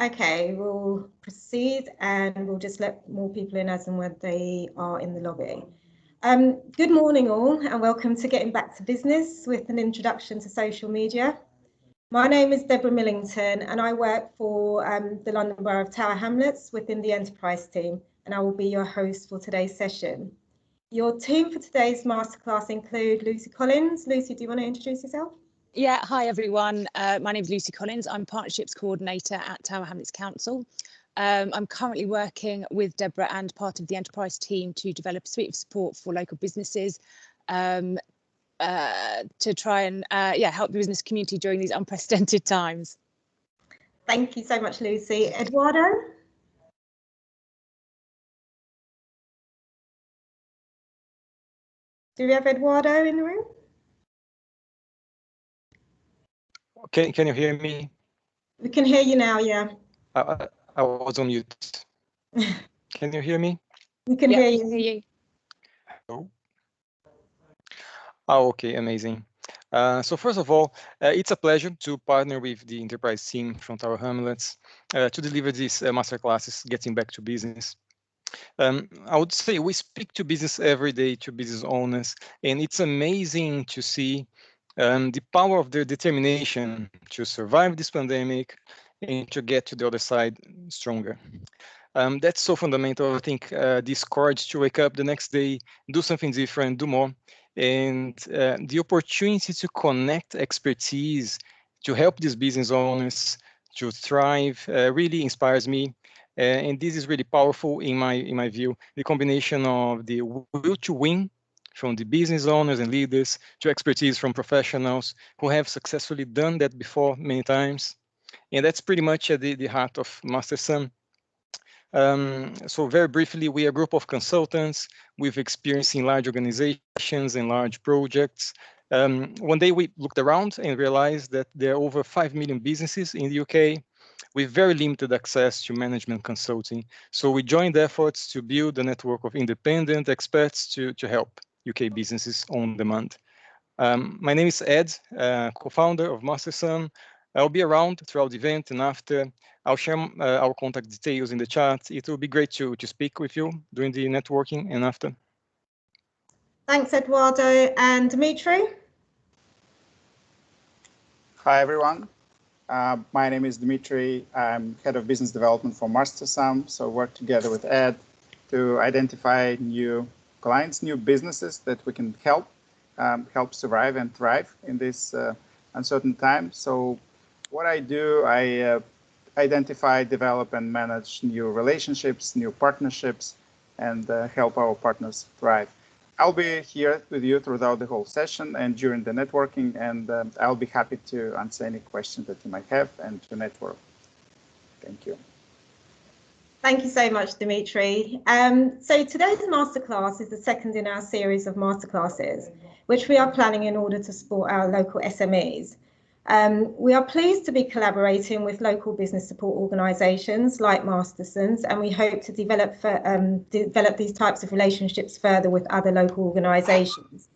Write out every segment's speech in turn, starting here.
Okay, we'll proceed and we'll just let more people in as and when they are in the lobby. Good morning all and welcome to Getting Back to Business with an introduction to social media. My name is Deborah Millington and I work for the London Borough of Tower Hamlets within the enterprise team, and I will be your host for today's session. Your team for today's masterclass include Lucy Collins. Lucy, do you want to introduce yourself? Yeah, hi everyone. My name is Lucy Collins. I'm Partnerships Coordinator at Tower Hamlets Council. I'm currently working with Deborah and part of the enterprise team to develop a suite of support for local businesses to try and help the business community during these unprecedented times. Thank you so much, Lucy. Eduardo? Do we have Eduardo in the room? Okay, can you hear me? We can hear you now, yeah. I was on mute. Can you hear me? We can hear you. Hello? Oh, okay, amazing. So first of all, it's a pleasure to partner with the enterprise team from Tower Hamlets to deliver these masterclasses, Getting Back to Business. I would say we speak to business every day, to business owners, and it's amazing to see the power of their determination to survive this pandemic and to get to the other side stronger. That's so fundamental. I think this courage to wake up the next day, do something different, do more, and the opportunity to connect expertise to help these business owners to thrive really inspires me. And this is really powerful in my view. The combination of the will to win from the business owners and leaders to expertise from professionals who have successfully done that before many times. And that's pretty much at the heart of MasterSum. So very briefly, we are a group of consultants with experience in large organizations and large projects. One day we looked around and realized that there are over 5 million businesses in the UK with very limited access to management consulting. So we joined efforts to build a network of independent experts to help UK businesses on demand. My name is Ed, co-founder of MasterSum. I'll be around throughout the event and after. I'll share our contact details in the chat. It will be great to speak with you during the networking and after. Thanks, Eduardo. And Dimitri? Hi, everyone. My name is Dimitri. I'm head of business development for MasterSum. So work together with Ed to identify new clients, new businesses that we can help survive and thrive in this uncertain time. So what I do, I identify, develop, and manage new relationships, new partnerships, and help our partners thrive. I'll be here with you throughout the whole session and during the networking, and I'll be happy to answer any questions that you might have and to network. Thank you. Thank you so much, Dimitri. So today's masterclass is the second in our series of masterclasses, which we are planning in order to support our local SMEs. We are pleased to be collaborating with local business support organisations like Mastersons, and we hope to develop these types of relationships further with other local organisations.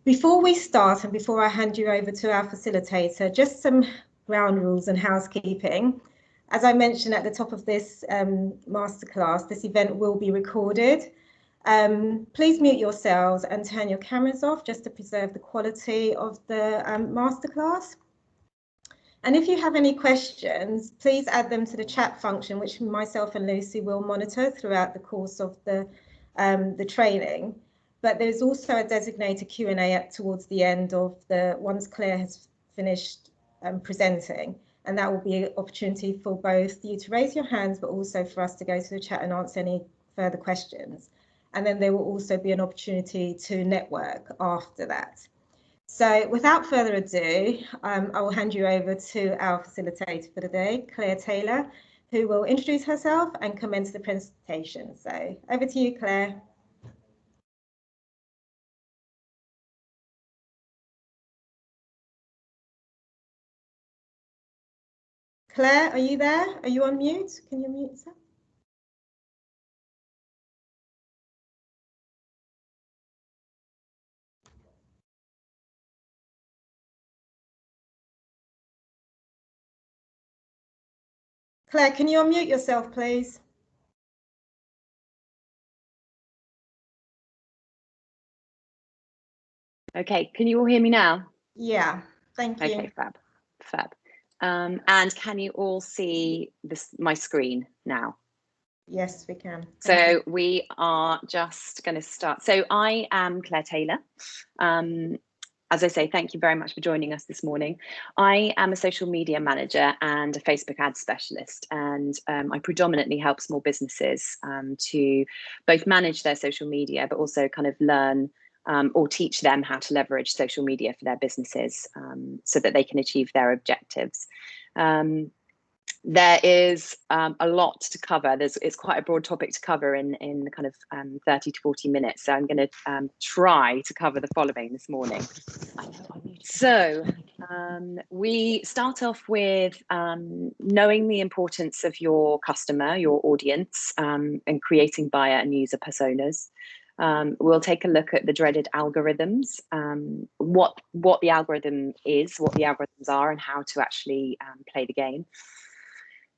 Before we start and before I hand you over to our facilitator, just some ground rules and housekeeping. As I mentioned at the top of this masterclass, this event will be recorded. Please mute yourselves and turn your cameras off just to preserve the quality of the masterclass. And if you have any questions, please add them to the chat function, which myself and Lucy will monitor throughout the course of the training. But there's also a designated Q&A towards the end of once Claire has finished presenting. And that will be an opportunity for both you to raise your hands, but also for us to go to the chat and answer any further questions. And then there will also be an opportunity to network after that. So without further ado, I will hand you over to our facilitator for the day, Claire Taylor, who will introduce herself and commence the presentation. So over to you, Claire. Claire, are you there? Are you on mute? Can you mute yourself? Claire, can you unmute yourself, please? Okay, can you all hear me now? Yeah, thank you. Okay, fab. And can you all see my screen now? Yes, we can. So we are just going to start. So I am Claire Taylor. As I say, thank you very much for joining us this morning. I am a social media manager and a Facebook ad specialist, and I predominantly help small businesses to both manage their social media, but also kind of learn or teach them how to leverage social media for their businesses so that they can achieve their objectives. There is a lot to cover. It's quite a broad topic to cover in the kind of 30 to 40 minutes. So I'm going to try to cover the following this morning. So we start off with knowing the importance of your customer, your audience, and creating buyer and user personas. We'll take a look at the dreaded algorithms, what the algorithm is, what the algorithms are, and how to actually play the game.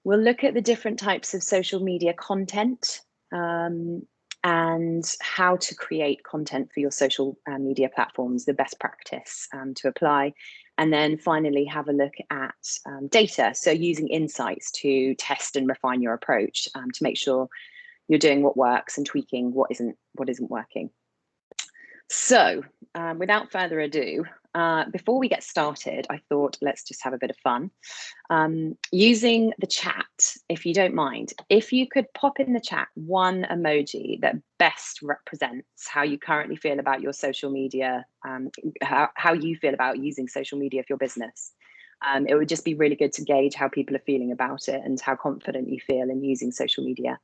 We'll look at the different types of social media content and how to create content for your social media platforms, the best practice to apply. And then finally have a look at data. So using insights to test and refine your approach to make sure you're doing what works and tweaking what isn't working. So without further ado, before we get started, I thought let's just have a bit of fun. Using the chat, if you don't mind, if you could pop in the chat one emoji that best represents how you currently feel about your social media, how you feel about using social media for your business. It would just be really good to gauge how people are feeling about it and how confident you feel in using social media.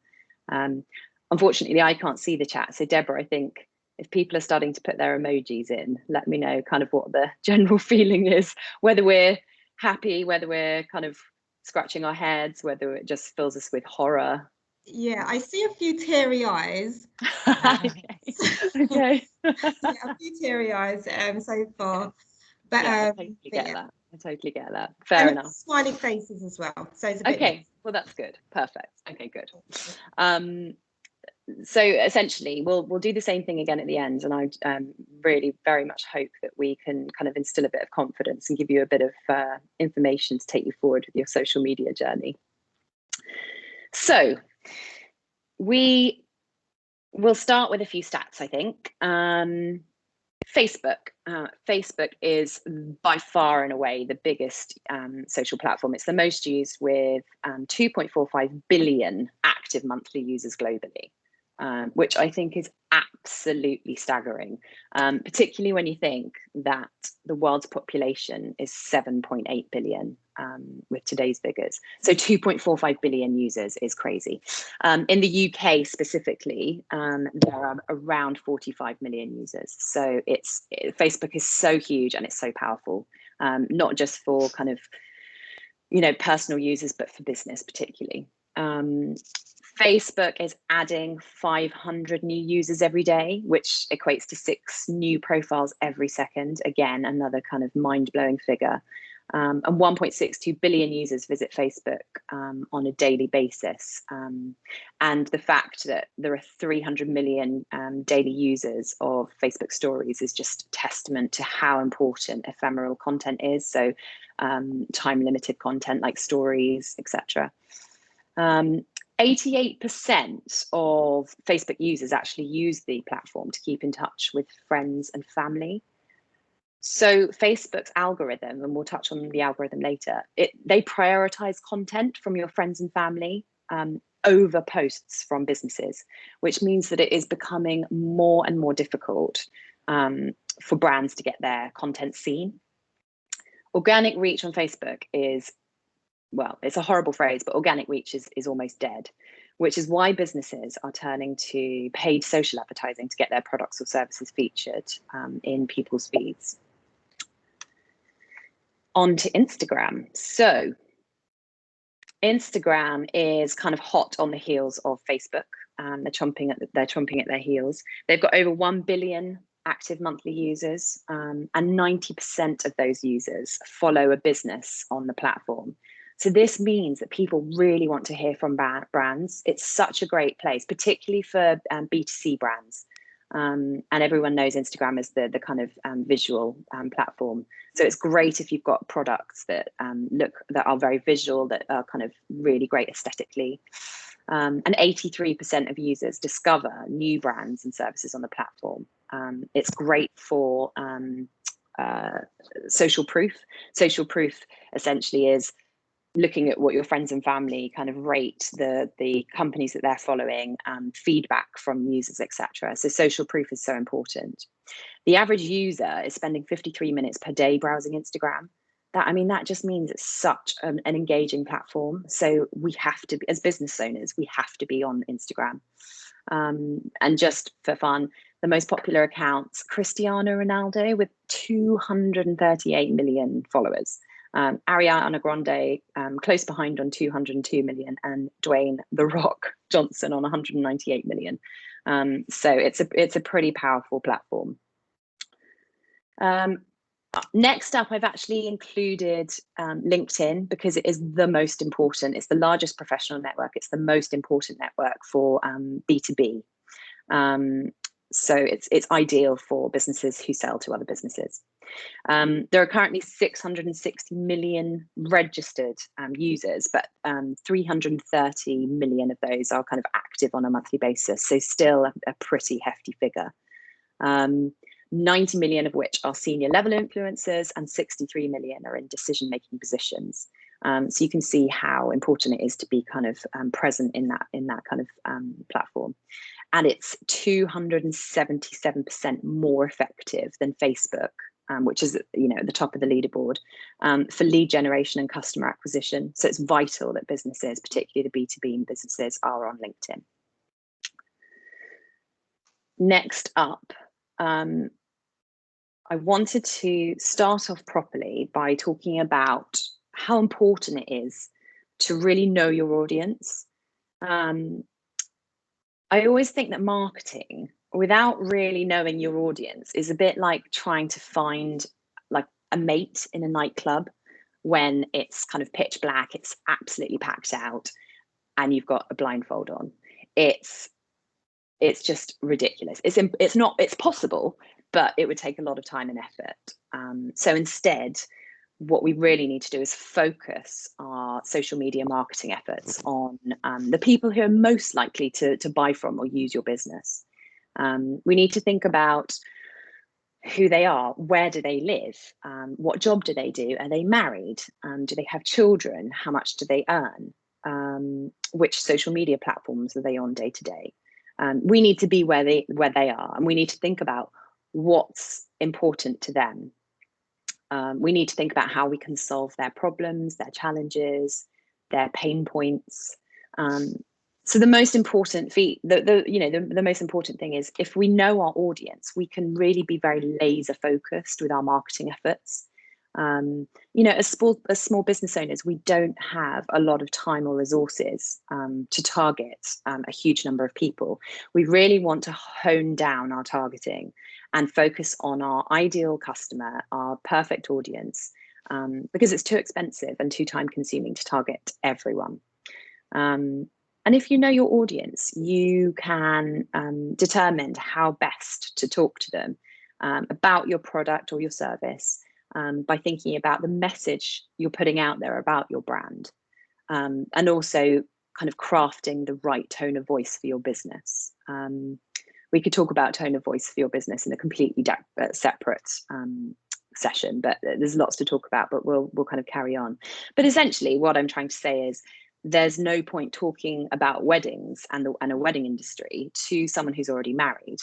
Unfortunately, I can't see the chat. So Deborah, I think if people are starting to put their emojis in, let me know kind of what the general feeling is, whether we're happy, whether we're kind of scratching our heads, whether it just fills us with horror. Yeah, I see a few teary eyes. Okay. Yeah, a few teary eyes so far. But yeah, I totally get that. Fair enough. Smiley faces as well. So it's a bit okay, well, that's good. Perfect. Okay, good. So essentially we'll do the same thing again at the end, and I really very much hope that we can kind of instill a bit of confidence and give you a bit of information to take you forward with your social media journey. So we will start with a few stats, I think. Facebook is by far and away the biggest social platform. It's the most used with 2.45 billion active monthly users globally. Which I think is absolutely staggering, particularly when you think that the world's population is 7.8 billion with today's figures. So 2.45 billion users is crazy. In the UK specifically, there are around 45 million users. So Facebook is so huge and it's so powerful, not just for kind of, personal users, but for business particularly. Facebook is adding 500 new users every day, which equates to 6 new profiles every second. Again, another kind of mind-blowing figure. And 1.62 billion users visit Facebook on a daily basis. And the fact that there are 300 million daily users of Facebook stories is just testament to how important ephemeral content is. So time-limited content like stories, etc. 88% of Facebook users actually use the platform to keep in touch with friends and family. So Facebook's algorithm, and we'll touch on the algorithm later, they prioritize content from your friends and family over posts from businesses, which means that it is becoming more and more difficult for brands to get their content seen. Organic reach on Facebook is, well, it's a horrible phrase, but organic reach is almost dead, which is why businesses are turning to paid social advertising to get their products or services featured in people's feeds. On to Instagram. So Instagram is kind of hot on the heels of Facebook. They're chomping at their heels. They've got over 1 billion active monthly users, and 90% of those users follow a business on the platform. So this means that people really want to hear from brands. It's such a great place, particularly for B2C brands. And everyone knows Instagram is the kind of visual platform. So it's great if you've got products that that are very visual, that are kind of really great aesthetically. And 83% of users discover new brands and services on the platform. It's great for social proof. Social proof essentially is looking at what your friends and family kind of rate the companies that they're following, feedback from users, etc. So social proof is so important. The average user is spending 53 minutes per day browsing Instagram. That just means it's such an engaging platform. So we have to be, as business owners, we have to be on Instagram. And just for fun, the most popular accounts, Cristiano Ronaldo with 238 million followers. Ariana Grande close behind on 202 million, and Dwayne "The Rock" Johnson on 198 million. So it's a pretty powerful platform. Next up, I've actually included LinkedIn because it is the most important. It's the largest professional network. It's the most important network for B2B. So it's ideal for businesses who sell to other businesses. There are currently 660 million registered users, but 330 million of those are kind of active on a monthly basis. So still a pretty hefty figure. 90 million of which are senior level influencers, and 63 million are in decision-making positions. So you can see how important it is to be kind of present in that kind of platform. And it's 277% more effective than Facebook, which is, at the top of the leaderboard, for lead generation and customer acquisition. So it's vital that businesses, particularly the B2B businesses, are on LinkedIn. Next up, I wanted to start off properly by talking about how important it is to really know your audience. I always think that marketing, without really knowing your audience, is a bit like trying to find like a mate in a nightclub when it's kind of pitch black, it's absolutely packed out, and you've got a blindfold on. It's just ridiculous. It's possible, but it would take a lot of time and effort. So instead, what we really need to do is focus our social media marketing efforts on the people who are most likely to buy from or use your business. We need to think about who they are, where do they live, what job do they do, are they married, do they have children, how much do they earn, which social media platforms are they on day to day. We need to be where they are, and we need to think about what's important to them. We need to think about how we can solve their problems, their challenges, their pain points. So the most important the most important thing is, if we know our audience, we can really be very laser focused with our marketing efforts. As small business owners, we don't have a lot of time or resources to target a huge number of people. We really want to hone down our targeting and focus on our ideal customer, our perfect audience, because it's too expensive and too time consuming to target everyone. And if you know your audience, you can determine how best to talk to them about your product or your service, by thinking about the message you're putting out there about your brand, and also kind of crafting the right tone of voice for your business. We could talk about tone of voice for your business in a completely separate session, but there's lots to talk about, but we'll kind of carry on. But essentially what I'm trying to say is, there's no point talking about weddings and a wedding industry to someone who's already married.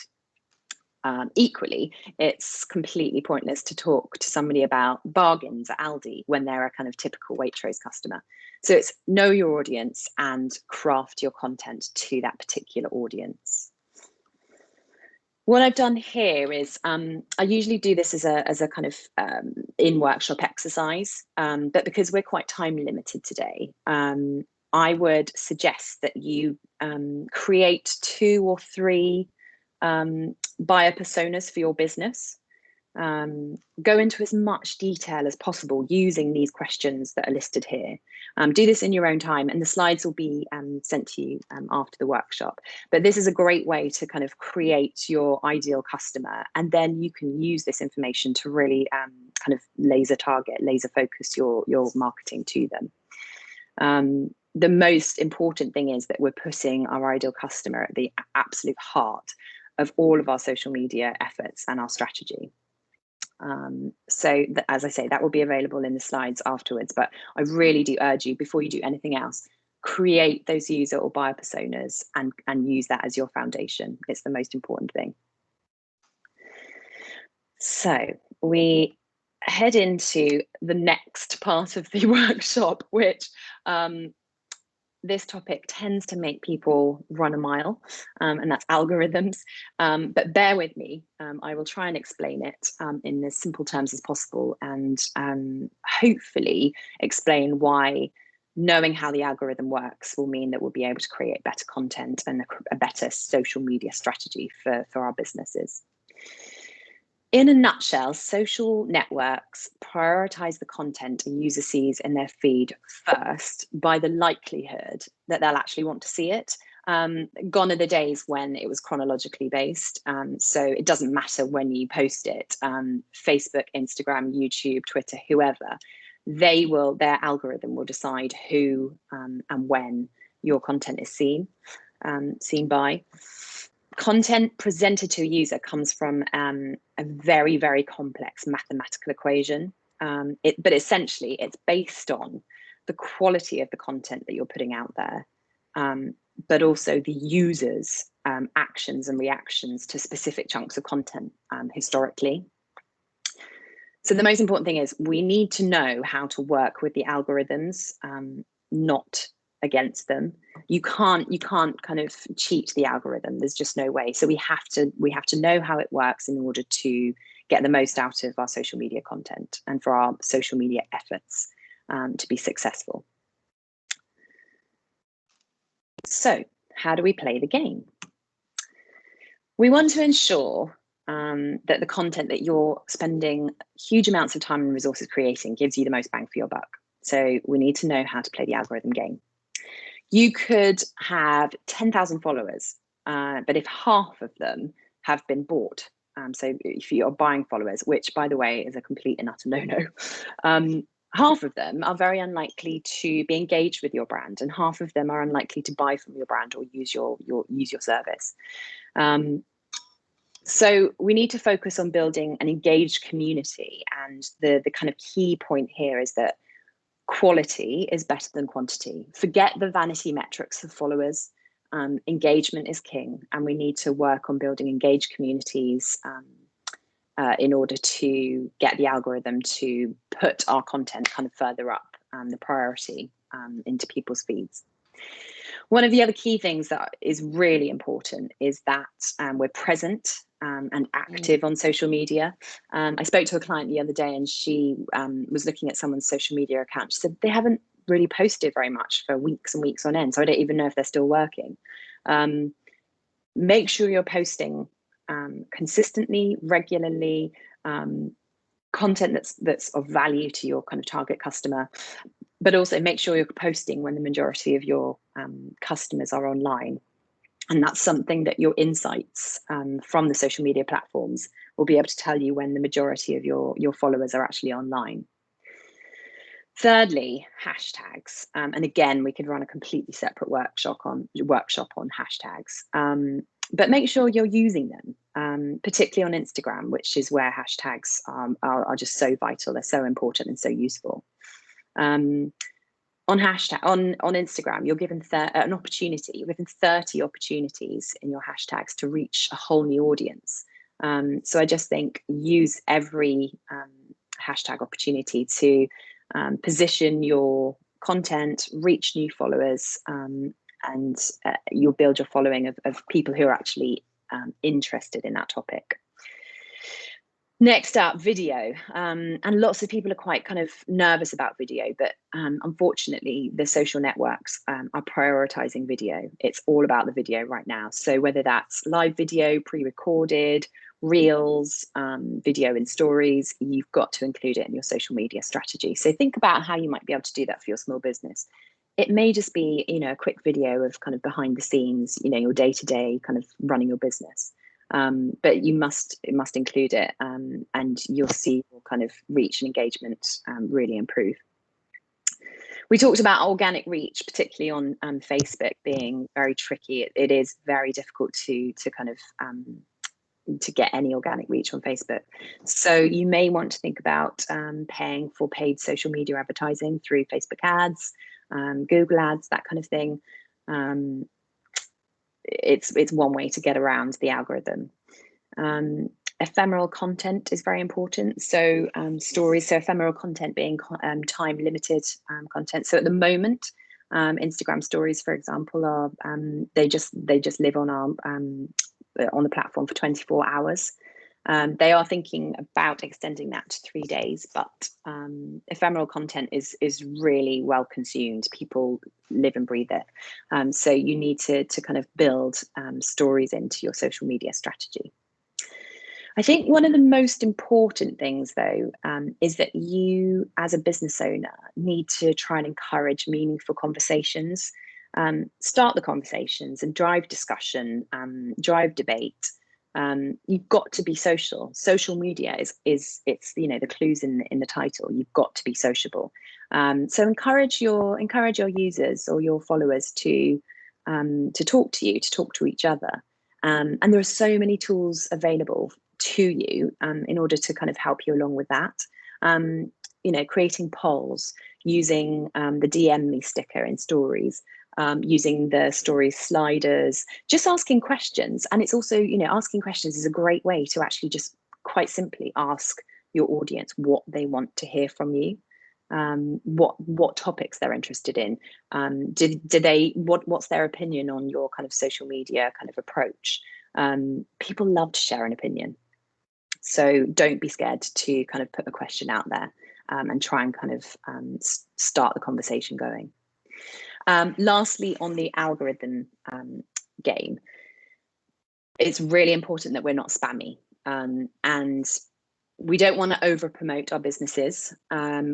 Equally, it's completely pointless to talk to somebody about bargains at Aldi when they're a kind of typical Waitrose customer. So it's know your audience and craft your content to that particular audience. What I've done here is, I usually do this as a kind of in-workshop exercise, but because we're quite time limited today, I would suggest that you create 2 or 3 buyer personas for your business. Go into as much detail as possible using these questions that are listed here. Do this in your own time, and the slides will be sent to you after the workshop. But this is a great way to kind of create your ideal customer, and then you can use this information to really kind of laser focus your marketing to them. The most important thing is that we're putting our ideal customer at the absolute heart of all of our social media efforts and our strategy. As I say, that will be available in the slides afterwards, but I really do urge you, before you do anything else, create those user or buyer personas and use that as your foundation. It's the most important thing. So we head into the next part of the workshop, which this topic tends to make people run a mile, and that's algorithms. But bear with me, I will try and explain it in as simple terms as possible, and hopefully explain why knowing how the algorithm works will mean that we'll be able to create better content and a better social media strategy for our businesses. In a nutshell, social networks prioritize the content a user sees in their feed first by the likelihood that they'll actually want to see it. Gone are the days when it was chronologically based, so it doesn't matter when you post it. Facebook, Instagram, YouTube, Twitter, whoever, their algorithm will decide who and when your content is seen by. Content presented to a user comes from a very, very complex mathematical equation, but essentially it's based on the quality of the content that you're putting out there, but also the user's actions and reactions to specific chunks of content historically. So the most important thing is we need to know how to work with the algorithms, not against them. You can't kind of cheat the algorithm. There's just no way. So we have to know how it works in order to get the most out of our social media content and for our social media efforts to be successful. So how do we play the game? We want to ensure that the content that you're spending huge amounts of time and resources creating gives you the most bang for your buck. So we need to know how to play the algorithm game. You could have 10,000 followers, but if half of them have been bought, so if you're buying followers, which by the way is a complete and utter no-no, half of them are very unlikely to be engaged with your brand, and half of them are unlikely to buy from your brand or use your service. So we need to focus on building an engaged community, and the kind of key point here is that quality is better than quantity. Forget the vanity metrics of followers. Engagement is king, and we need to work on building engaged communities in order to get the algorithm to put our content kind of further up the priority into people's feeds. One of the other key things that is really important is that we're present and active on social media. I spoke to a client the other day, and she was looking at someone's social media account. She said they haven't really posted very much for weeks and weeks on end, so I don't even know if they're still working. Make sure you're posting consistently, regularly, content that's of value to your kind of target customer, but also make sure you're posting when the majority of your customers are online. And that's something that your insights from the social media platforms will be able to tell you when the majority of your followers are actually online. Thirdly, hashtags. And again, we could run a completely separate workshop on hashtags. But make sure you're using them, particularly on Instagram, which is where hashtags are just so vital. They're so important and so useful. On Instagram, you're given an opportunity. You're given 30 opportunities in your hashtags to reach a whole new audience. So I just think use every hashtag opportunity to position your content, reach new followers, and you'll build your following of people who are actually interested in that topic. Next up, video. And lots of people are quite kind of nervous about video, but unfortunately, the social networks are prioritizing video. It's all about the video right now. So whether that's live video, pre-recorded, reels, video and stories, you've got to include it in your social media strategy. So think about how you might be able to do that for your small business. It may just be, a quick video of kind of behind the scenes, your day-to-day kind of running your business. But it must include it, and you'll see your kind of reach and engagement really improve. We talked about organic reach, particularly on Facebook, being very tricky. It is very difficult to kind of to get any organic reach on Facebook. So you may want to think about paying for paid social media advertising through Facebook ads, Google ads, that kind of thing. It's one way to get around the algorithm. Ephemeral content is very important. So stories, so ephemeral content being time limited content. So at the moment, Instagram stories, for example, are they just live on the platform for 24 hours. They are thinking about extending that to 3 days, but ephemeral content is really well consumed. People live and breathe it. So you need to kind of build stories into your social media strategy. I think one of the most important things, though, is that you, as a business owner, need to try and encourage meaningful conversations, start the conversations and drive discussion, drive debate. You've got to be social. Social media is the clues in the title. You've got to be sociable. So encourage your users or your followers to talk to you, to talk to each other. And there are so many tools available to you in order to kind of help you along with that. Creating polls, using the DM me sticker in stories, using the stories sliders, just asking questions. And it's also, asking questions is a great way to actually just quite simply ask your audience what they want to hear from you, what topics they're interested in. What's their opinion on your kind of social media kind of approach? People love to share an opinion. So don't be scared to kind of put a question out there and try and kind of start the conversation going. Lastly, on the algorithm game, it's really important that we're not spammy, and we don't want to over promote our businesses.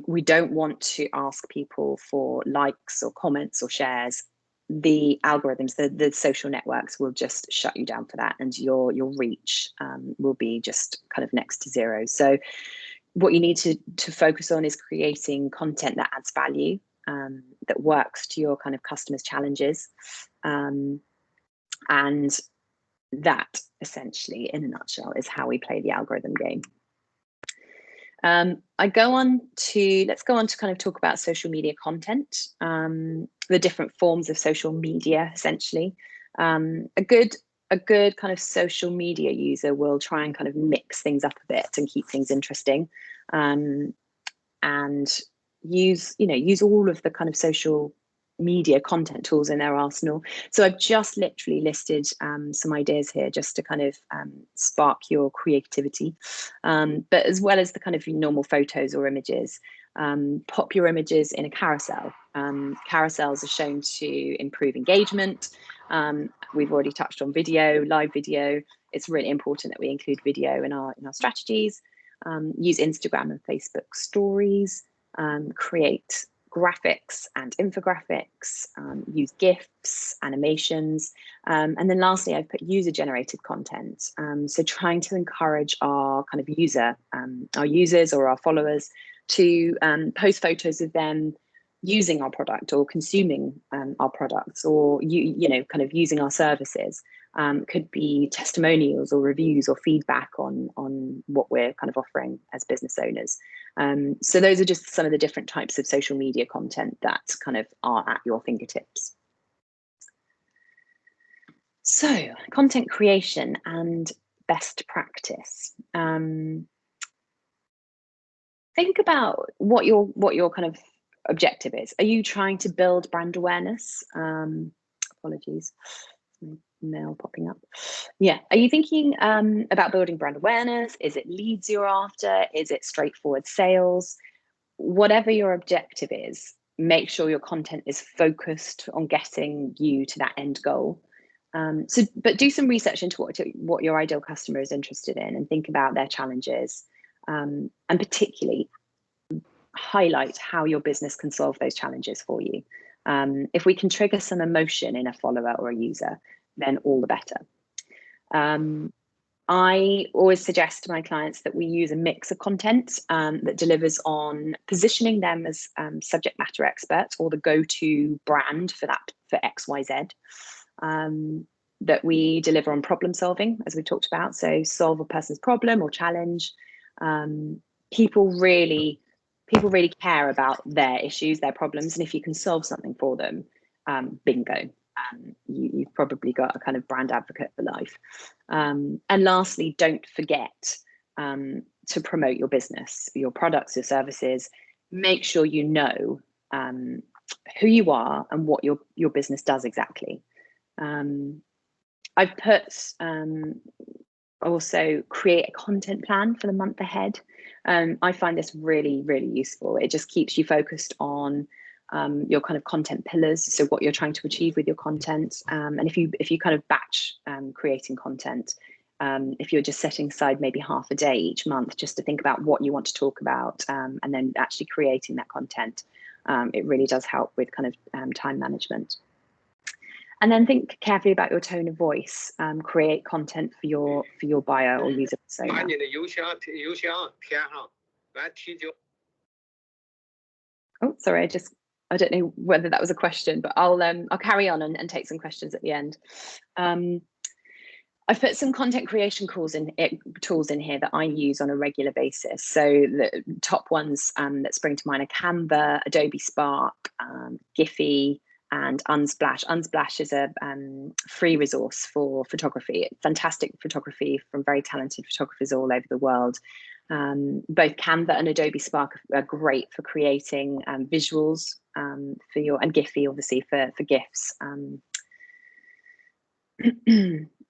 We don't want to ask people for likes or comments or shares. The algorithms, the social networks will just shut you down for that, and your reach will be just kind of next to zero. So what you need to focus on is creating content that adds value, that works to your kind of customers' challenges, and that essentially, in a nutshell, is how we play the algorithm game. Let's go on to kind of talk about social media content, the different forms of social media, essentially. A good kind of social media user will try and kind of mix things up a bit and keep things interesting, and use all of the kind of social media content tools in their arsenal. So I've just literally listed some ideas here just to kind of spark your creativity, but as well as the kind of normal photos or images, pop your images in a carousel. Carousels are shown to improve engagement. We've already touched on video, live video. It's really important that we include video in our strategies. Use Instagram and Facebook stories, create graphics and infographics, use GIFs, animations, and then lastly, I've put user-generated content. So trying to encourage our kind of our users or our followers to post photos of them using our product or consuming our products, or kind of using our services. Could be testimonials or reviews or feedback on what we're kind of offering as business owners. So those are just some of the different types of social media content that kind of are at your fingertips. So content creation and best practice. Think about what your kind of objective is. Are you trying to build brand awareness? Apologies. Mail popping up. Yeah, are you thinking about building brand awareness? Is it leads you're after? Is it straightforward sales? Whatever your objective is, make sure your content is focused on getting you to that end goal. But do some research into what your ideal customer is interested in, and think about their challenges, and particularly highlight how your business can solve those challenges for you. If we can trigger some emotion in a follower or a user, then all the better. I always suggest to my clients that we use a mix of content that delivers on positioning them as subject matter experts or the go-to brand for XYZ. That we deliver on problem solving, as we talked about, so solve a person's problem or challenge. People really care about their issues, their problems, and if you can solve something for them, bingo. You've probably got a kind of brand advocate for life. And lastly, don't forget to promote your business, your products, your services. Make sure you know who you are and what your business does exactly. I've put also create a content plan for the month ahead. I find this really, really useful. It just keeps you focused on your kind of content pillars, so what you're trying to achieve with your content. And if you kind of batch creating content, if you're just setting aside maybe half a day each month just to think about what you want to talk about, and then actually creating that content, it really does help with kind of time management. And then think carefully about your tone of voice. Create content for your buyer or user persona. Oh, sorry, I don't know whether that was a question, but I'll carry on and take some questions at the end. I've put some content creation tools in here that I use on a regular basis. So the top ones that spring to mind are Canva, Adobe Spark, Giphy, and Unsplash. Unsplash is a free resource for photography. Fantastic photography from very talented photographers all over the world. Both Canva and Adobe Spark are great for creating visuals for your, and Giphy obviously for GIFs.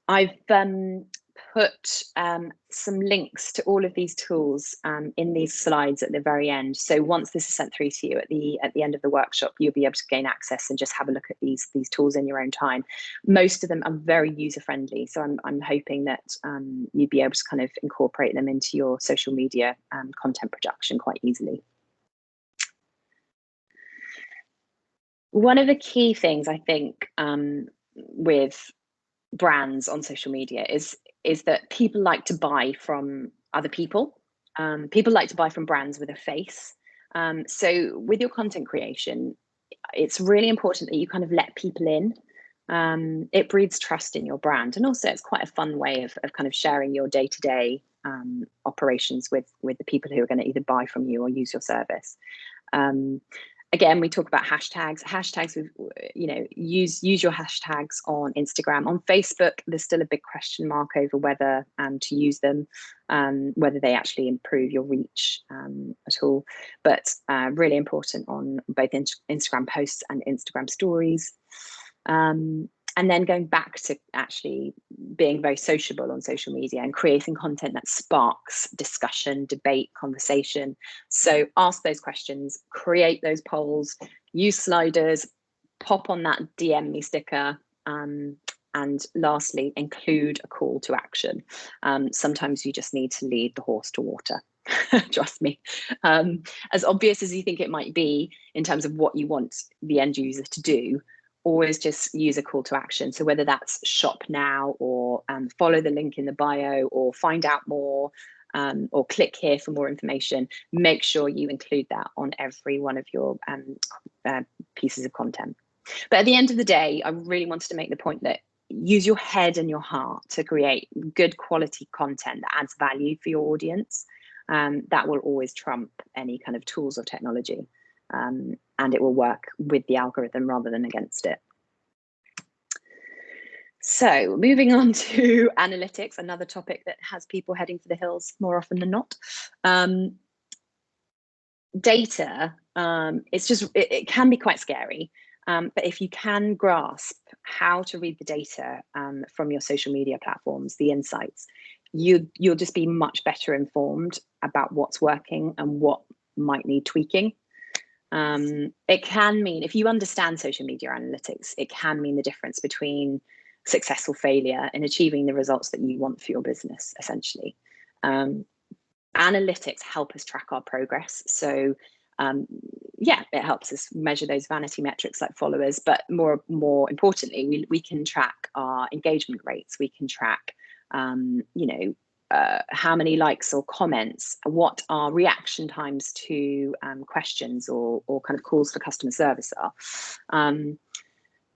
I've put some links to all of these tools in these slides at the very end. So once this is sent through to you at the end of the workshop, you'll be able to gain access and just have a look at these tools in your own time. Most of them are very user friendly, so I'm hoping that you'd be able to kind of incorporate them into your social media content production quite easily. One of the key things I think with brands on social media is that people like to buy from other people. People like to buy from brands with a face. So with your content creation, it's really important that you kind of let people in. It breeds trust in your brand, and also it's quite a fun way of kind of sharing your day-to-day operations with the people who are going to either buy from you or use your service. Again, we talk about hashtags. Hashtags, use your hashtags on Instagram. On Facebook, there's still a big question mark over whether to use them, whether they actually improve your reach at all. But really important on both Instagram posts and Instagram stories. And then going back to actually being very sociable on social media and creating content that sparks discussion, debate, conversation. So ask those questions, create those polls, use sliders, pop on that DM me sticker, and lastly, include a call to action. Sometimes you just need to lead the horse to water. Trust me. As obvious as you think it might be in terms of what you want the end user to do, always just use a call to action. So whether that's shop now, or follow the link in the bio, or find out more, or click here for more information, make sure you include that on every one of your pieces of content. But at the end of the day, I really wanted to make the point that use your head and your heart to create good quality content that adds value for your audience. That will always trump any kind of tools or technology. And it will work with the algorithm rather than against it. So moving on to analytics, another topic that has people heading for the hills more often than not. Data, it can be quite scary, but if you can grasp how to read the data from your social media platforms, the insights, you'll just be much better informed about what's working and what might need tweaking. It can mean, if you understand social media analytics, it can mean the difference between success or failure in achieving the results that you want for your business, essentially. Analytics help us track our progress. So yeah, it helps us measure those vanity metrics like followers, but more importantly, we can track our engagement rates. We can track, how many likes or comments, what our reaction times to questions or kind of calls for customer service are.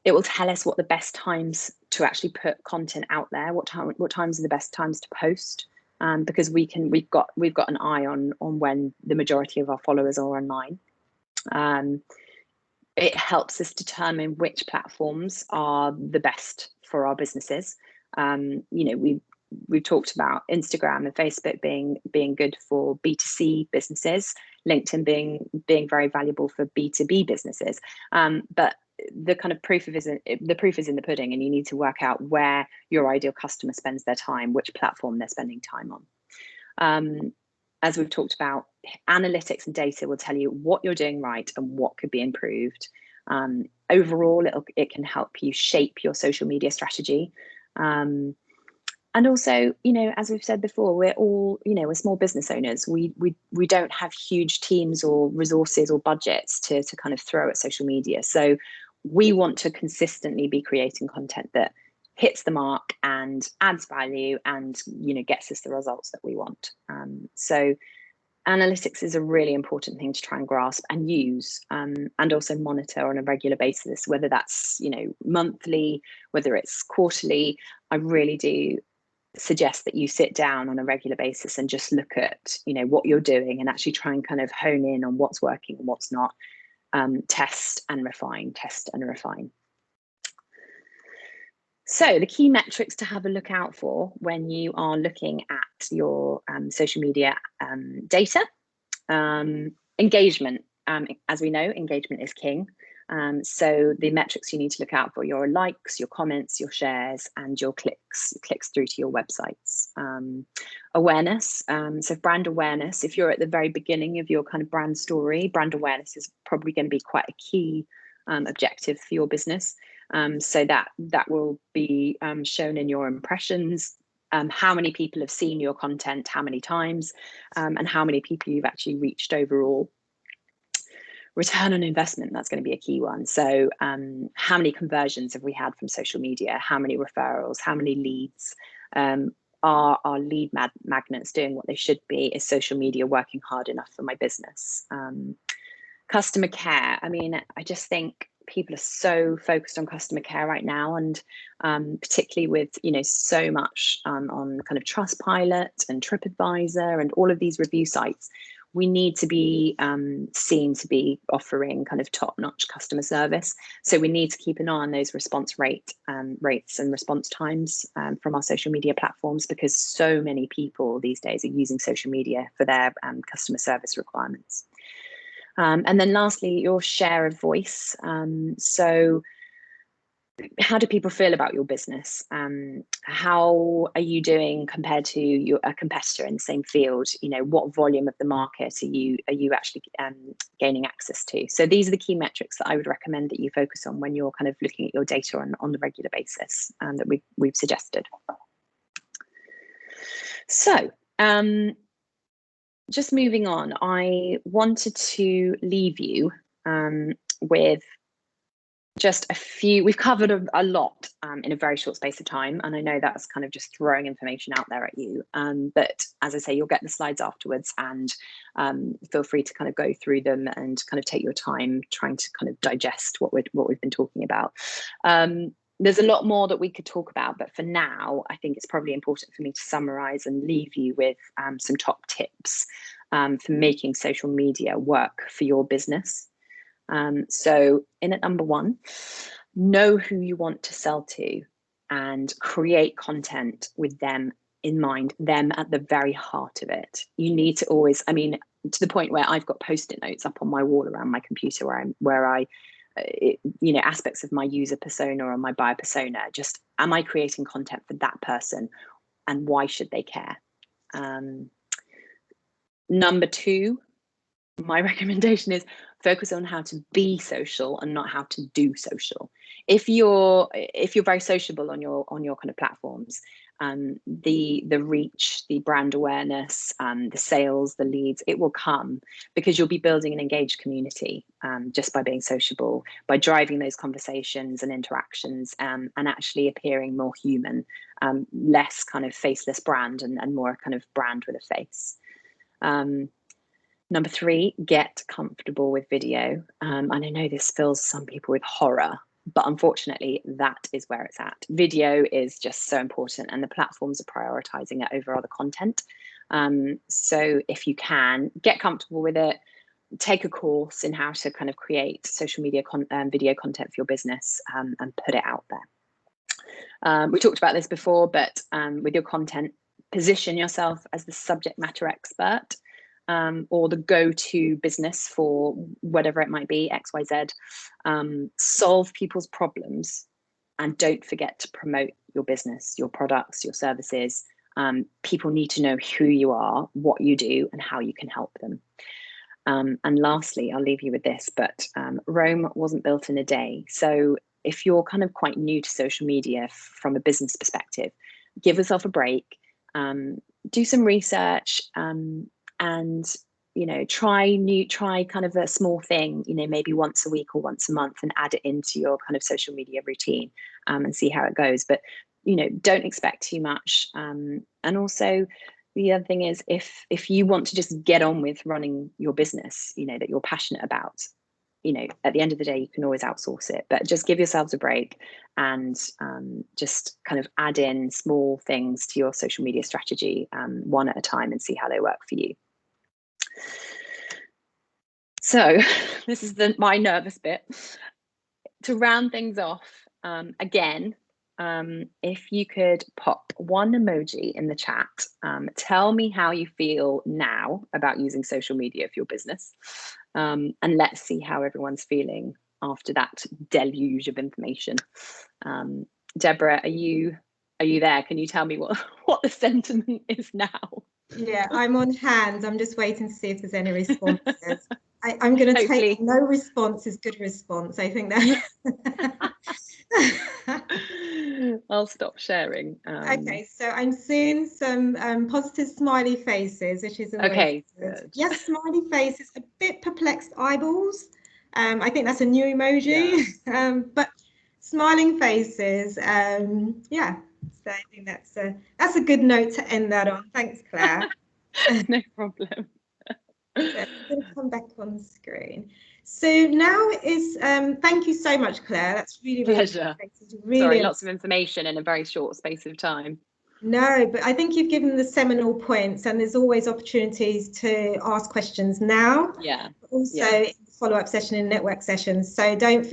It will tell us what the best times to actually put content out there, what times are the best times to post. Because we've got an eye on when the majority of our followers are online. It helps us determine which platforms are the best for our businesses. We've talked about Instagram and Facebook being good for B2C businesses, LinkedIn being very valuable for B2B businesses. But the kind of proof is in the pudding, and you need to work out where your ideal customer spends their time, which platform they're spending time on. As we've talked about, analytics and data will tell you what you're doing right and what could be improved. Overall, it can help you shape your social media strategy. And also, as we've said before, we're all, we're small business owners. We don't have huge teams or resources or budgets to kind of throw at social media. So we want to consistently be creating content that hits the mark and adds value and, gets us the results that we want. So analytics is a really important thing to try and grasp and use, and also monitor on a regular basis, whether that's, monthly, whether it's quarterly. I really do suggest that you sit down on a regular basis and just look at, what you're doing and actually try and kind of hone in on what's working and what's not. Test and refine. So the key metrics to have a look out for when you are looking at your social media data. Engagement. As we know, engagement is king. So the metrics you need to look out for: your likes, your comments, your shares, and your clicks through to your websites. Awareness. So brand awareness, if you're at the very beginning of your kind of brand story, brand awareness is probably going to be quite a key objective for your business. So that will be shown in your impressions, how many people have seen your content, how many times, and how many people you've actually reached overall. Return on investment, that's going to be a key one. So how many conversions have we had from social media? How many referrals? How many leads? Are our lead magnets doing what they should be? Is social media working hard enough for my business? Customer care. I mean, I just think people are so focused on customer care right now, and particularly with, so much on kind of Trustpilot and TripAdvisor and all of these review sites. We need to be seen to be offering kind of top-notch customer service. So we need to keep an eye on those response rates and response times from our social media platforms, because so many people these days are using social media for their customer service requirements. And then lastly, your share of voice. So how do people feel about your business? How are you doing compared to a competitor in the same field? What volume of the market are you actually gaining access to? So these are the key metrics that I would recommend that you focus on when you're kind of looking at your data on the regular basis that we've suggested. So just moving on, I wanted to leave you with just a few. We've covered a lot in a very short space of time, and I know that's kind of just throwing information out there at you, but as I say, you'll get the slides afterwards, and feel free to kind of go through them and kind of take your time trying to kind of digest what we've been talking about. There's a lot more that we could talk about, but for now, I think it's probably important for me to summarize and leave you with some top tips for making social media work for your business. So in at number 1, know who you want to sell to and create content with them in mind, them at the very heart of it. You need to always, I mean, to the point where I've got Post-it notes up on my wall around my computer where I aspects of my user persona or my buyer persona, just, am I creating content for that person and why should they care? Number 2, my recommendation is focus on how to be social and not how to do social. If you're very sociable on your kind of platforms, the reach, the brand awareness, the sales, the leads, it will come because you'll be building an engaged community just by being sociable, by driving those conversations and interactions, and actually appearing more human, less kind of faceless brand and more kind of brand with a face. Number 3, get comfortable with video. And I know this fills some people with horror, but unfortunately, that is where it's at. Video is just so important, and the platforms are prioritizing it over other content. So if you can, get comfortable with it, take a course in how to kind of create social media video content for your business, and put it out there. We talked about this before, but with your content, position yourself as the subject matter expert. Or the go-to business for whatever it might be, XYZ. Solve people's problems, and don't forget to promote your business, your products, your services. People need to know who you are, what you do, and how you can help them. And lastly, I'll leave you with this, but Rome wasn't built in a day. So if you're kind of quite new to social media from a business perspective, give yourself a break, do some research, and try kind of a small thing, maybe once a week or once a month, and add it into your kind of social media routine, and see how it goes. But don't expect too much. And also the other thing is, if you want to just get on with running your business, that you're passionate about, at the end of the day, you can always outsource it, but just give yourselves a break and just kind of add in small things to your social media strategy, one at a time, and see how they work for you. So this is my nervous bit. To round things off, again, if you could pop one emoji in the chat, tell me how you feel now about using social media for your business, and let's see how everyone's feeling after that deluge of information. Deborah, are you there? Can you tell me what the sentiment is now? Yeah, I'm on hand. I'm just waiting to see if there's any responses. I'm going to take no response is good response. I think that. I'll stop sharing. Okay, so I'm seeing some positive smiley faces, which is always good. Yes, smiley faces, a bit perplexed eyeballs. I think that's a new emoji, yeah. But smiling faces, yeah. So I think that's a good note to end that on. Thanks, Claire. No problem. So I'm going to come back on screen. So now is thank you so much, Claire. That's really pleasure. Sorry, lots of information in a very short space of time. No, but I think you've given the seminal points, and there's always opportunities to ask questions now. Yeah. Also, in the follow-up session and network sessions. So don't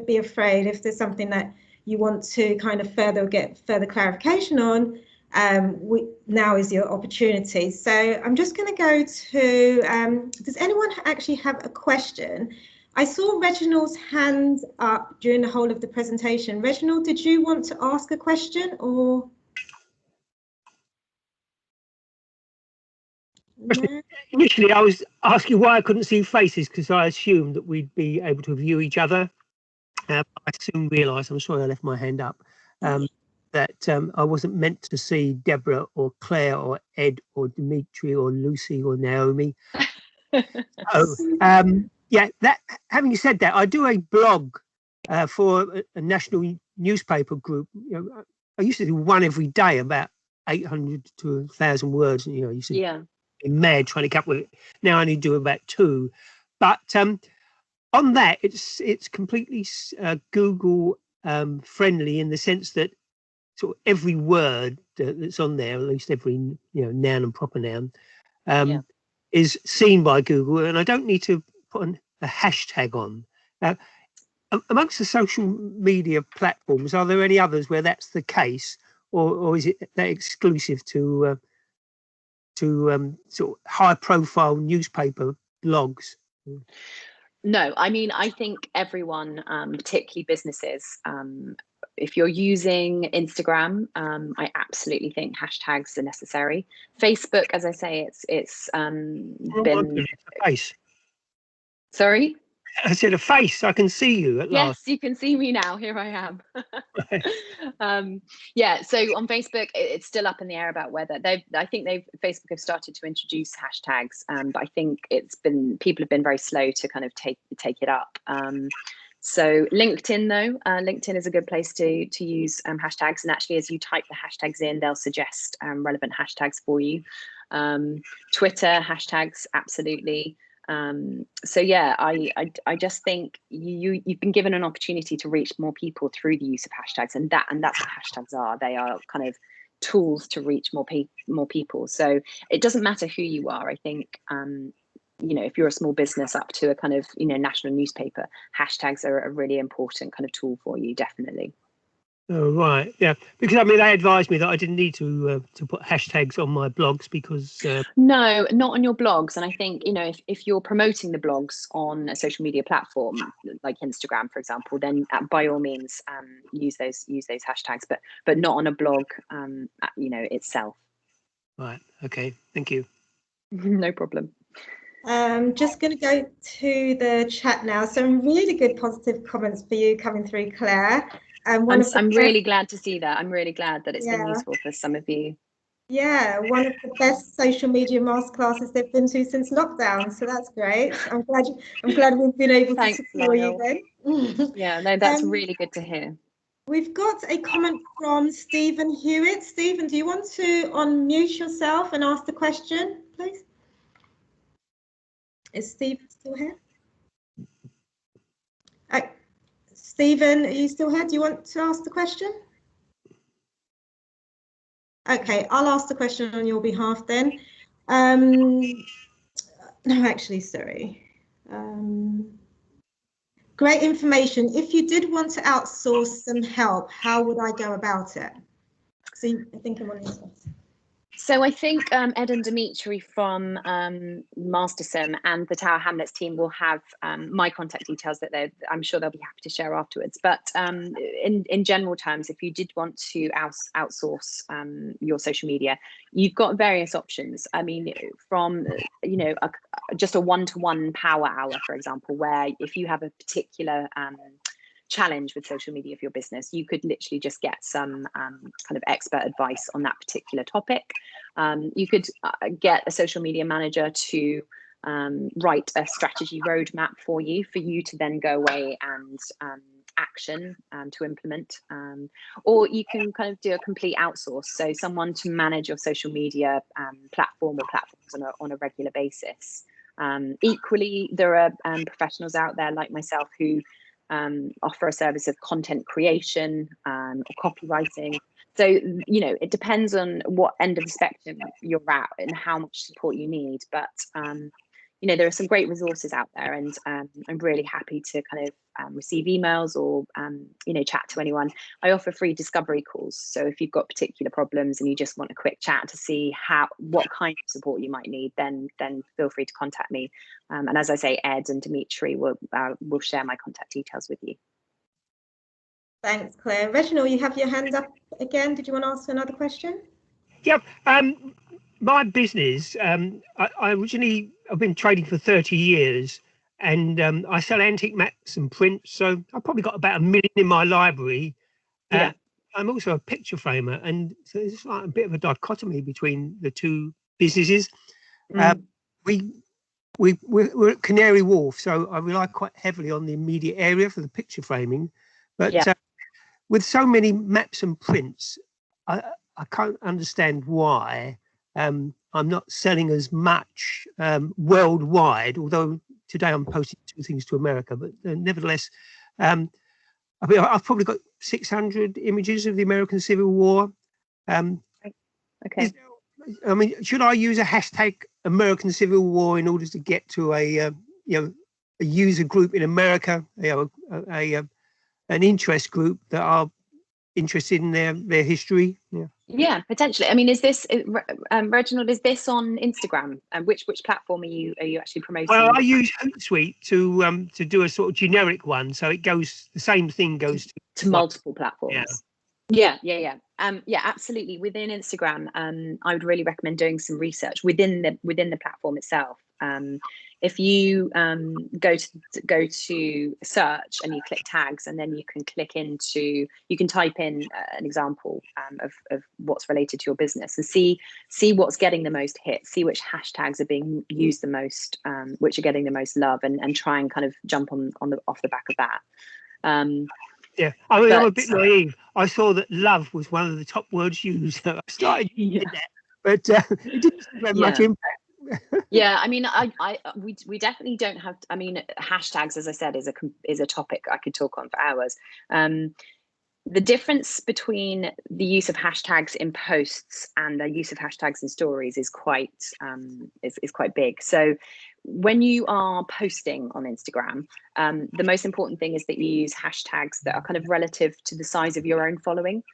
be afraid if there's something that you want to kind of get further clarification on. Now is your opportunity. So I'm just going to go to, does anyone actually have a question? I saw Reginald's hand up during the whole of the presentation. Reginald, did you want to ask a question or? No? Initially, I was asking why I couldn't see faces, because I assumed that we'd be able to view each other. I soon realised, I'm sorry I left my hand up, that I wasn't meant to see Deborah or Claire or Ed or Dimitri or Lucy or Naomi. Yeah, having said that, I do a blog for a national newspaper group. I used to do one every day, about 800 to 1,000 words. I used to be mad trying to come up with it. Now I only do about 2. But on that, it's completely Google friendly, in the sense that sort of every word that's on there, at least every noun and proper noun, is seen by Google, and I don't need to put a hashtag on. Amongst the social media platforms, are there any others where that's the case, or is it that exclusive to sort of high-profile newspaper blogs? No, I mean, I think everyone, particularly businesses, if you're using Instagram, I absolutely think hashtags are necessary. Facebook, as I say, it's been. Face. Sorry. I said a face. I can see you at last. Yes, you can see me now. Here I am. Yeah, so on Facebook, it's still up in the air about whether Facebook have started to introduce hashtags, but I think people have been very slow to kind of take it up. So LinkedIn, though, LinkedIn is a good place to use hashtags, and actually, as you type the hashtags in, they'll suggest relevant hashtags for you. Twitter hashtags, absolutely. So yeah, I just think you've been given an opportunity to reach more people through the use of hashtags, and that's what hashtags are. They are kind of tools to reach more people. So it doesn't matter who you are. I think if you're a small business up to a kind of national newspaper, hashtags are a really important kind of tool for you, definitely. Oh, right, yeah, because I mean, they advised me that I didn't need to put hashtags on my blogs because no, not on your blogs. And I think if you're promoting the blogs on a social media platform like Instagram, for example, then by all means use those hashtags, but not on a blog itself. Right, okay, thank you. No problem. Just going to go to the chat now. Some really good positive comments for you coming through, Claire. I'm really glad to see that. I'm really glad that it's been useful for some of you. Yeah, one of the best social media masterclasses they've been to since lockdown. So that's great. I'm glad we've been able to secure you then. Yeah, no, that's really good to hear. We've got a comment from Stephen Hewitt. Stephen, do you want to unmute yourself and ask the question, please? Is Stephen still here? Stephen, are you still here? Do you want to ask the question? Okay, I'll ask the question on your behalf then. No, actually, sorry. Great information. If you did want to outsource some help, how would I go about it? So I think I'm on this one. So I think Ed and Dimitri from Masterclass and the Tower Hamlets team will have my contact details that I'm sure they'll be happy to share afterwards. But in general terms, if you did want to outsource your social media, you've got various options. I mean, from just a one-to-one power hour, for example, where if you have a particular challenge with social media for your business, you could literally just get some kind of expert advice on that particular topic. You could get a social media manager to write a strategy roadmap for you to then go away and action to implement, or you can kind of do a complete outsource, so someone to manage your social media platforms on a regular basis. Equally, there are professionals out there like myself who offer a service of content creation or copywriting. So, it depends on what end of the spectrum you're at and how much support you need. But, there are some great resources out there, and I'm really happy to kind of receive emails or, chat to anyone. I offer free discovery calls. So if you've got particular problems and you just want a quick chat to see what kind of support you might need, then feel free to contact me. And as I say, Ed and Dimitri will share my contact details with you. Thanks, Claire. Reginald, you have your hand up again. Did you want to ask another question? Yep. My business, I've been trading for 30 years, and I sell antique maps and prints. So I've probably got about 1 million in my library. Yeah. I'm also a picture framer, and so there's like a bit of a dichotomy between the two businesses. We're at Canary Wharf, so I rely quite heavily on the immediate area for the picture framing. But with so many maps and prints, I can't understand why I'm not selling as much worldwide, although today I'm posting 2 things to America, but nevertheless, I've probably got 600 images of the American Civil War. Okay. Should I use a hashtag American Civil War in order to get to a user group in America, an interest group that are interested in their history? Yeah, potentially. I mean, is this Reginald? Is this on Instagram? And which platform are you actually promoting? Well, I use Hootsuite to do a sort of generic one, so it goes. The same thing goes to to multiple platforms. Yeah, absolutely. Within Instagram, I would really recommend doing some research within the platform itself. If you go to search and you click tags, and then you can type in an example of what's related to your business, and see what's getting the most hits, see which hashtags are being used the most, which are getting the most love, and try and kind of jump off the back of that. Yeah, I mean, I'm a bit naive. I saw that love was one of the top words used. So I started using that, but it didn't have much impact. Yeah, I mean, we definitely don't have. I mean, hashtags, as I said, is a topic I could talk on for hours. The difference between the use of hashtags in posts and the use of hashtags in stories is quite big. So when you are posting on Instagram, the most important thing is that you use hashtags that are kind of relative to the size of your own following.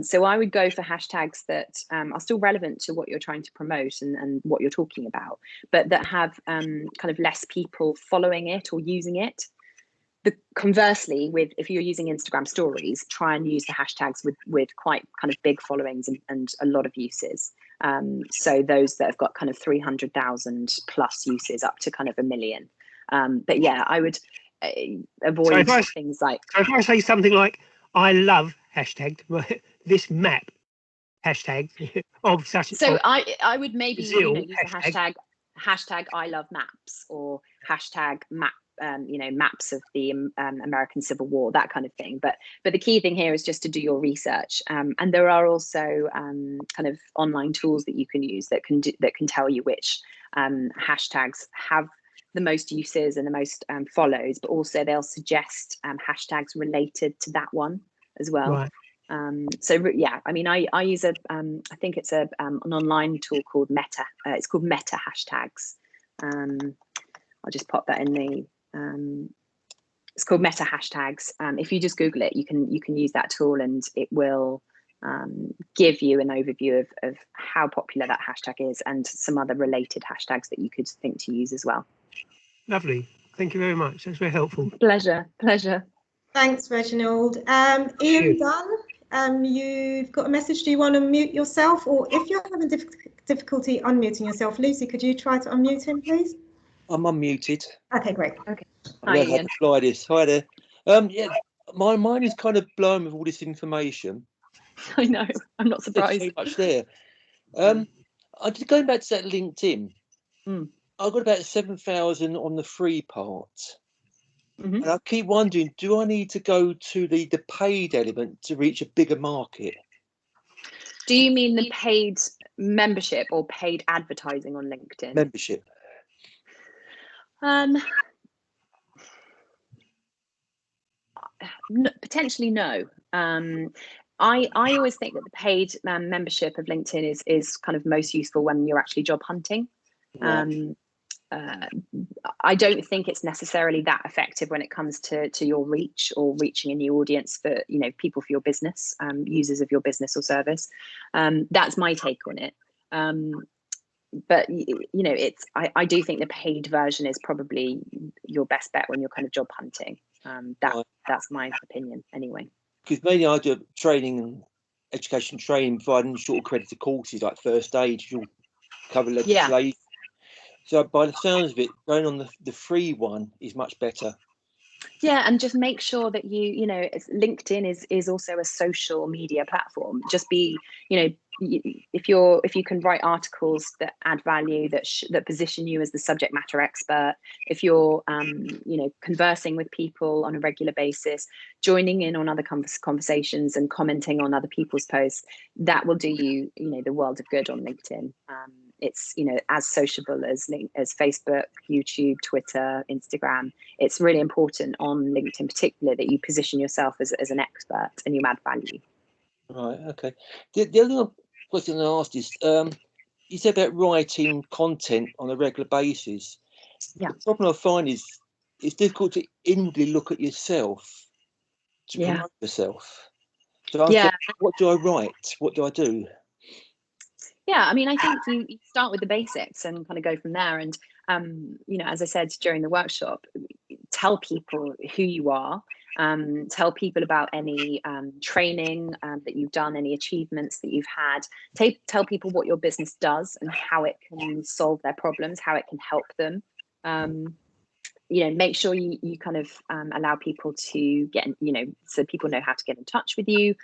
So I would go for hashtags that are still relevant to what you're trying to promote and what you're talking about, but that have kind of less people following it or using it. Conversely, if you're using Instagram stories, try and use the hashtags with quite kind of big followings and a lot of uses. So those that have got kind of 300,000 plus uses up to kind of 1 million. But yeah, I would avoid things like. So if I say something like, I love hashtag this map hashtag of such. So I would maybe use the hashtag I love maps, or hashtag map. Maps of the American Civil War, that kind of thing. But the key thing here is just to do your research. And there are also kind of online tools that you can use that can tell you which hashtags have the most uses and the most follows, but also they'll suggest hashtags related to that one as well. Right. So yeah, I mean, I use I think it's an online tool called Meta. It's called Meta Hashtags. I'll just pop that in the. It's called Meta Hashtags. If you just Google it, you can use that tool, and it will give you an overview of how popular that hashtag is, and some other related hashtags that you could think to use as well. Lovely. Thank you very much. That's very helpful. Pleasure. Thanks, Reginald. Ian Dunn, you've got a message. Do you want to mute yourself, or if you're having difficulty unmuting yourself, Lucy, could you try to unmute him, please? I'm unmuted. Okay, great. Okay. I don't know how to fly this. Hi there. Yeah, my mind is kind of blown with all this information. I know. I'm not surprised. There's so much there. I just going back to that LinkedIn. I've got about 7,000 on the free part. And I keep wondering, do I need to go to the paid element to reach a bigger market? Do you mean the paid membership or paid advertising on LinkedIn? Membership. Potentially no. I always think that the paid membership of LinkedIn is kind of most useful when you're actually job hunting. Right. I don't think it's necessarily that effective when it comes to your reach or reaching a new audience for people for your business, users of your business or service. That's my take on it. But I do think the paid version is probably your best bet when you're kind of job hunting. That's my opinion anyway. Because mainly I do training, education training, providing short accredited courses like first aid, you'll cover legislation. Yeah. So by the sounds of it, going on the free one is much better. Yeah, and just make sure that LinkedIn is also a social media platform. Just be, if you can write articles that add value, that position you as the subject matter expert, if you're conversing with people on a regular basis, joining in on other conversations and commenting on other people's posts, that will do you the world of good on LinkedIn. It's as sociable as Facebook, YouTube, Twitter, Instagram. It's really important on LinkedIn in particular that you position yourself as an expert and you add value. Right, okay. The other question I asked is, you said about writing content on a regular basis. Yeah. The problem I find is it's difficult to inwardly look at yourself to promote yourself. So I thought, what do I write? What do I do? Yeah, I mean, I think you start with the basics and kind of go from there. And, as I said during the workshop, tell people who you are Tell people about any training that you've done, any achievements that you've had. Tell people what your business does and how it can solve their problems, how it can help them. Make sure you kind of allow people to get, so people know how to get in touch with you.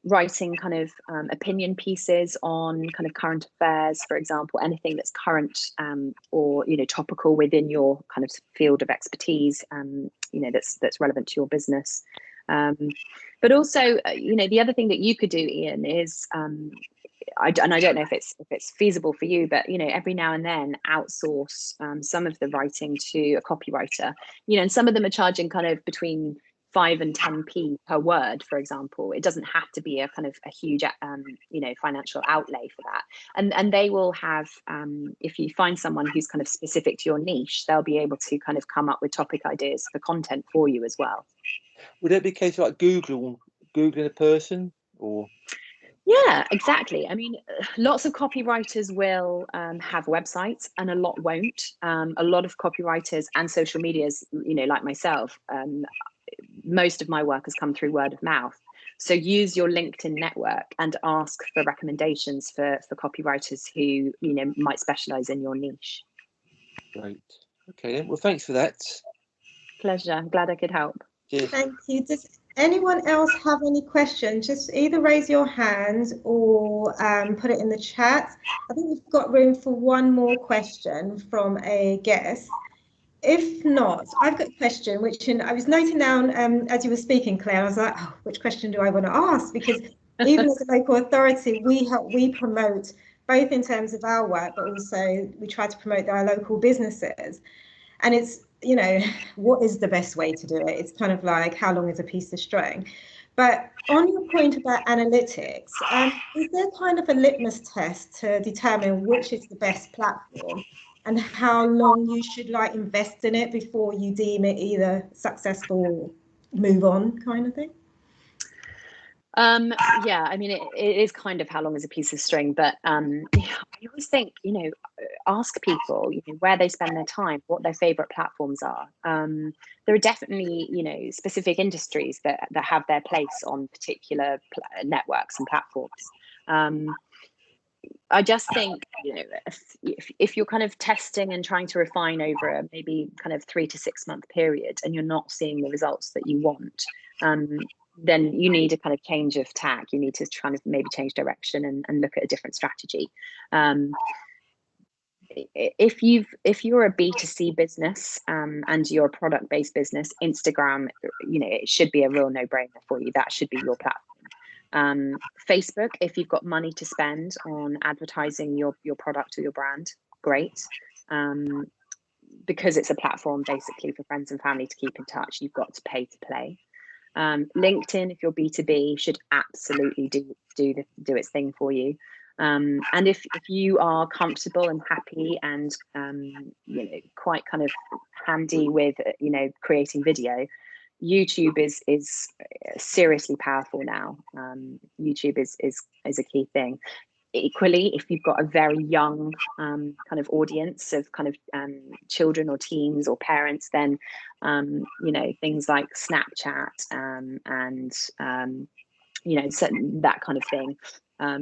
Writing kind of opinion pieces on kind of current affairs, for example, anything that's current or topical within your kind of field of expertise, that's relevant to your business. But also, the other thing that you could do, Ian, is I don't know if it's feasible for you, but every now and then outsource some of the writing to a copywriter. And some of them are charging kind of between 5 and 10p per word, for example. It doesn't have to be a kind of a huge financial outlay for that. And they will have, if you find someone who's kind of specific to your niche, they'll be able to kind of come up with topic ideas for content for you as well. Would that be a case of like Googling a person, or? Yeah, exactly. I mean, lots of copywriters will have websites and a lot won't. A lot of copywriters and social medias, like myself, most of my work has come through word of mouth. So use your LinkedIn network and ask for recommendations for copywriters who, might specialize in your niche. Great. Okay, well, thanks for that. Pleasure. I'm glad I could help. Cheers. Thank you. Does anyone else have any questions? Just either raise your hand or put it in the chat. I think we've got room for one more question from a guest. If not, I've got a question which I was noting down as you were speaking, Claire. I was like, oh, which question do I want to ask? Because even as a local authority, we promote both in terms of our work, but also we try to promote our local businesses. And it's, what is the best way to do it? It's kind of like, how long is a piece of string? But on your point about analytics, is there kind of a litmus test to determine which is the best platform and how long you should invest in it before you deem it either successful or move on, kind of thing? Yeah, I mean, it is kind of how long is a piece of string, but I always think, ask people, where they spend their time, what their favorite platforms are. There are definitely, specific industries that have their place on particular networks and platforms. I just think, if you're kind of testing and trying to refine over a maybe kind of 3 to 6 month period and you're not seeing the results that you want, then you need a kind of change of tack. You need to try to maybe change direction and look at a different strategy. If you're a B2C business and you're a product-based business, Instagram, it should be a real no-brainer for you. That should be your platform. Facebook, if you've got money to spend on advertising your product or your brand, great. Because it's a platform basically for friends and family to keep in touch, you've got to pay to play. LinkedIn, if you're B2B, should absolutely do its thing for you. And if you are comfortable and happy and quite kind of handy with creating video, YouTube is seriously powerful now. YouTube is a key thing. Equally, if you've got a very young kind of audience of kind of children or teens or parents, then things like Snapchat and that kind of thing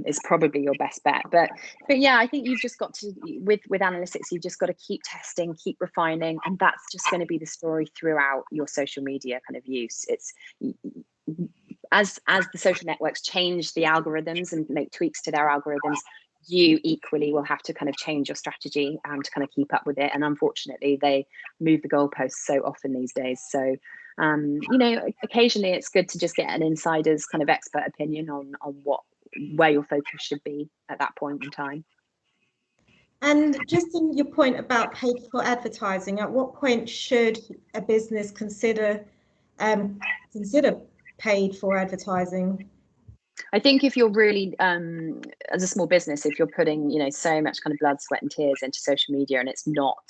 is probably your best bet. But yeah, I think you've just got to, with analytics, you've just got to keep testing, keep refining, and that's just going to be the story throughout your social media kind of use. It's as the social networks change the algorithms and make tweaks to their algorithms, you equally will have to kind of change your strategy to kind of keep up with it. And unfortunately, they move the goalposts so often these days. So, occasionally it's good to just get an insider's kind of expert opinion on where your focus should be at that point in time. And just on your point about paid for advertising, at what point should a business consider paid for advertising? I think if you're really, as a small business, if you're putting, so much kind of blood, sweat and tears into social media and it's not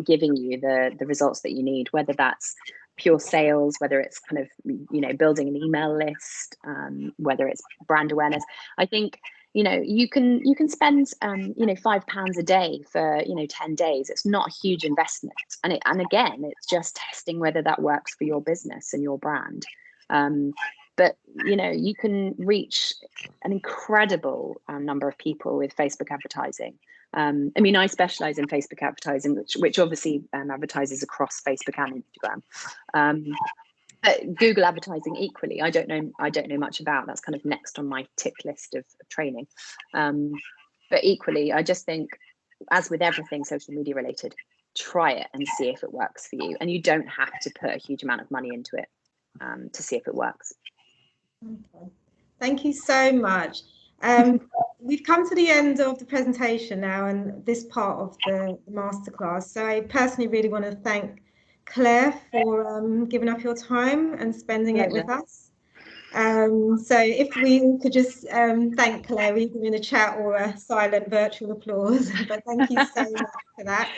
giving you the results that you need, whether that's pure sales, whether it's kind of, building an email list, whether it's brand awareness, I think, you know, you can spend you know, £5 a day for, you know, 10 days. It's not a huge investment, and again, it's just testing whether that works for your business and your brand. But you know, you can reach an incredible number of people with Facebook advertising. I mean, I specialize in Facebook advertising, which obviously advertises across Facebook and Instagram. But Google advertising equally, I don't know much about. That's kind of next on my tick list of training. But equally, I just think, as with everything social media related, try it and see if it works for you. And you don't have to put a huge amount of money into it to see if it works. Okay. Thank you so much. We've come to the end of the presentation now and this part of the masterclass. So I personally really want to thank Claire for giving up your time and spending it with us. So if we all could just thank Claire, either in a chat or a silent virtual applause, but thank you so much for that.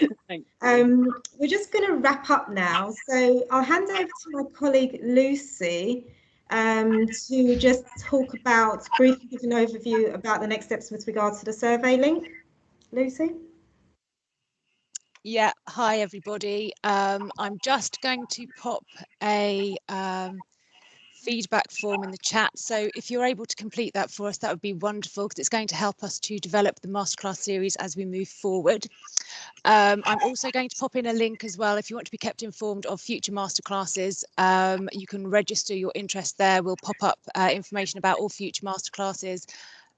We're just going to wrap up now. So I'll hand over to my colleague Lucy to just talk about, briefly give an overview about the next steps with regards to the survey link. Lucy? Yeah, hi everybody. I'm just going to pop a feedback form in the chat. So if you're able to complete that for us, that would be wonderful, because it's going to help us to develop the masterclass series as we move forward. I'm also going to pop in a link as well. If you want to be kept informed of future masterclasses, you can register your interest there. We'll pop up information about all future masterclasses,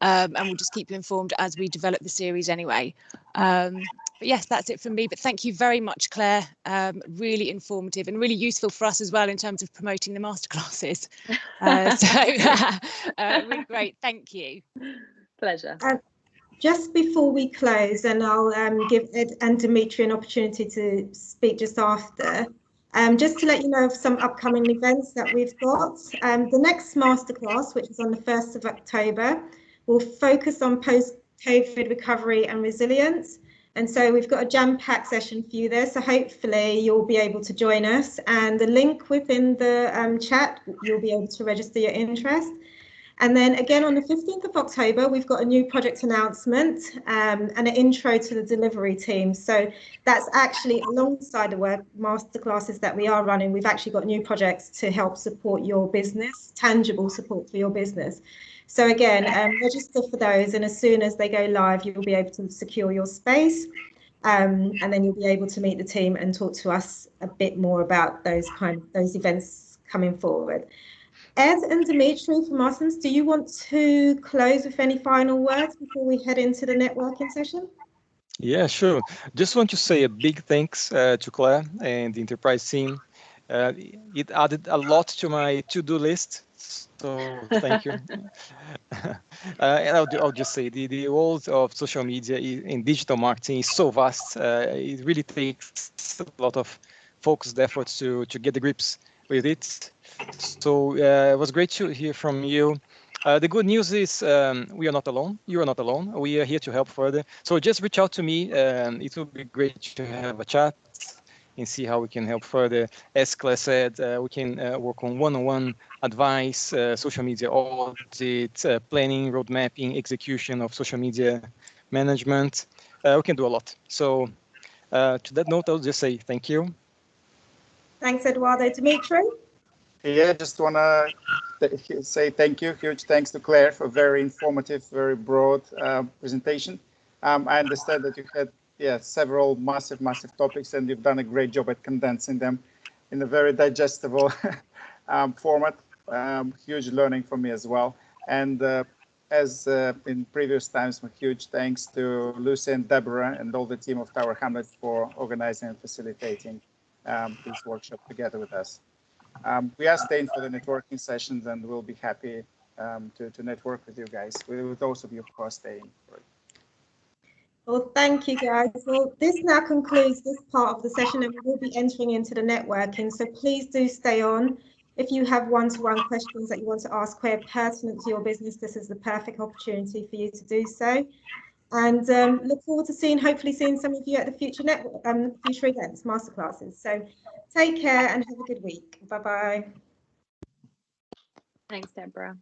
and we'll just keep you informed as we develop the series anyway. But yes, that's it from me. But thank you very much, Claire. Really informative and really useful for us as well in terms of promoting the masterclasses. Really great. Thank you. Pleasure. Just before we close, and I'll give Ed and Dimitri an opportunity to speak just after, just to let you know of some upcoming events that we've got. The next masterclass, which is on the 1st of October, will focus on post-COVID recovery and resilience. And so we've got a jam-packed session for you there. So hopefully you'll be able to join us. And the link within the chat, you'll be able to register your interest. And then again, on the 15th of October, we've got a new project announcement and an intro to the delivery team. So that's actually alongside the work masterclasses that we are running. We've actually got new projects to help support your business, tangible support for your business. So again, register for those, and as soon as they go live, you'll be able to secure your space, and then you'll be able to meet the team and talk to us a bit more about those events coming forward. Ed and Dimitri from Arsons, do you want to close with any final words before we head into the networking session? Yeah, sure. Just want to say a big thanks to Claire and the enterprise team. It added a lot to my to-do list, so thank you. And I'll just say the world of social media in digital marketing is so vast. It really takes a lot of focused efforts to get the grips with it. So it was great to hear from you. The good news is we are not alone. You are not alone. We are here to help further. So just reach out to me. It would be great to have a chat and see how we can help further. As Claire said, we can work on one-on-one advice, social media audit, planning, road mapping, execution of social media management. We can do a lot. So to that note, I'll just say thank you. Thanks, Eduardo. Dimitri? Yeah, just want to say thank you. Huge thanks to Claire for a very informative, very broad presentation. I understand that you had several massive topics, and you've done a great job at condensing them in a very digestible format. Huge learning for me as well. And as in previous times, a huge thanks to Lucy and Deborah and all the team of Tower Hamlets for organizing and facilitating this workshop together with us. We are staying for the networking sessions, and we'll be happy to network with you guys, with those of you who are staying for it. Well, thank you, guys. Well, this now concludes this part of the session, and we will be entering into the networking. So please do stay on. If you have one-to-one questions that you want to ask Claire pertinent to your business, this is the perfect opportunity for you to do so. And look forward to hopefully seeing some of you at the future events, masterclasses. So take care and have a good week. Bye-bye. Thanks, Deborah.